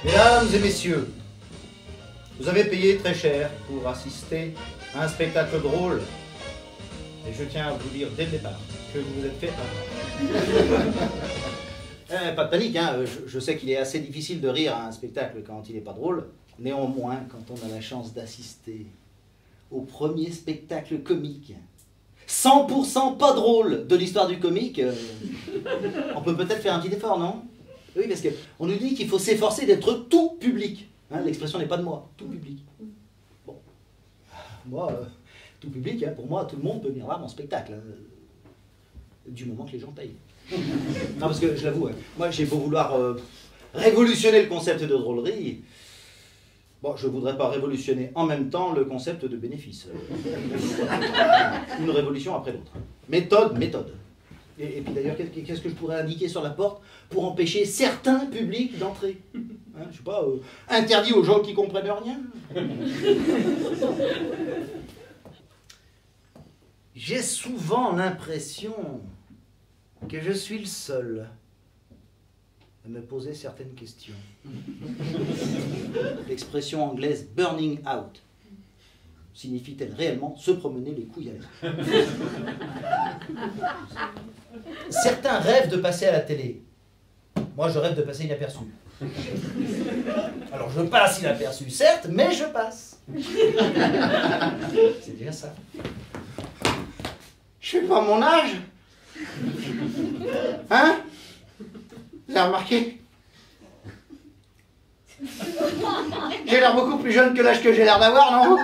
Mesdames et messieurs, vous avez payé très cher pour assister à un spectacle drôle. Et je tiens à vous dire dès le départ que vous vous êtes fait avoir. Pas de panique, hein. Je sais qu'il est assez difficile de rire à un spectacle quand il n'est pas drôle. Néanmoins, quand on a la chance d'assister au premier spectacle comique, 100% pas drôle de l'histoire du comique, on peut peut-être faire un petit effort, non? Oui, parce qu'on nous dit qu'il faut s'efforcer d'être tout public. Hein, l'expression n'est pas de moi, tout public. Bon, moi, tout public, hein, pour moi, tout le monde peut venir voir mon spectacle, hein, du moment que les gens payent. Non, parce que je l'avoue, hein, moi j'ai beau vouloir révolutionner le concept de drôlerie, bon, je ne voudrais pas révolutionner en même temps le concept de bénéfice. Une révolution après l'autre. Méthode, méthode. Et puis d'ailleurs, qu'est-ce que je pourrais indiquer sur la porte pour empêcher certains publics d'entrer? Hein, je sais pas, interdit aux gens qui comprennent rien. J'ai souvent l'impression que je suis le seul à me poser certaines questions. L'expression anglaise « burning out » signifie-t-elle réellement se promener les couilles à l'air? Certains rêvent de passer à la télé. Moi, je rêve de passer inaperçu. Alors, je passe inaperçu, certes, mais je passe. C'est déjà ça. Je sais pas mon âge. Hein? Vous avez remarqué? J'ai l'air beaucoup plus jeune que l'âge que j'ai l'air d'avoir, non?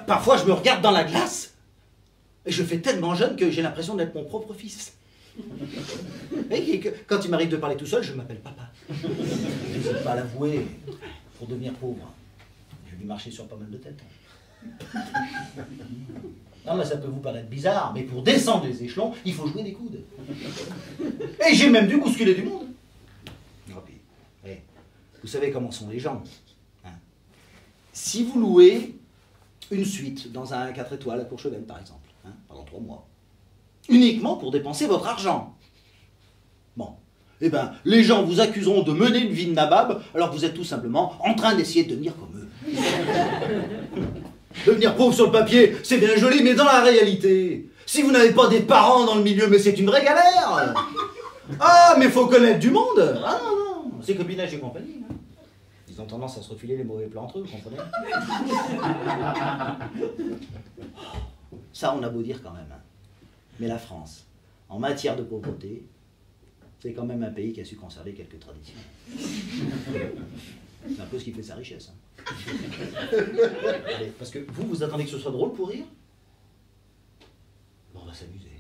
Parfois, je me regarde dans la glace et je fais tellement jeune que j'ai l'impression d'être mon propre fils. Et quand il m'arrive de parler tout seul, je m'appelle papa. Je n'hésite pas à l'avouer, pour devenir pauvre, j'ai dû marcher sur pas mal de têtes. Non, mais ça peut vous paraître bizarre, mais pour descendre les échelons, il faut jouer des coudes. Et j'ai même dû bousculer du monde. Oh, puis, hey, vous savez comment sont les gens. Hein? Si vous louez une suite dans un 4 étoiles à Courchevel, par exemple, hein, pendant 3 mois, uniquement pour dépenser votre argent, bon, eh ben, les gens vous accuseront de mener une vie de nabab, alors que vous êtes tout simplement en train d'essayer de devenir comme eux. Devenir pauvre sur le papier, c'est bien joli, mais dans la réalité, si vous n'avez pas des parents dans le milieu, mais c'est une vraie galère. Ah, mais faut connaître du monde. Ah non, non, c'est copinage et compagnie. Hein. Ils ont tendance à se refiler les mauvais plans entre eux, vous comprenez? Ça, on a beau dire quand même. Hein. Mais la France, en matière de pauvreté, c'est quand même un pays qui a su conserver quelques traditions. C'est un peu ce qui fait sa richesse. Hein. Allez, parce que vous attendez que ce soit drôle pour rire? Bon, on va s'amuser.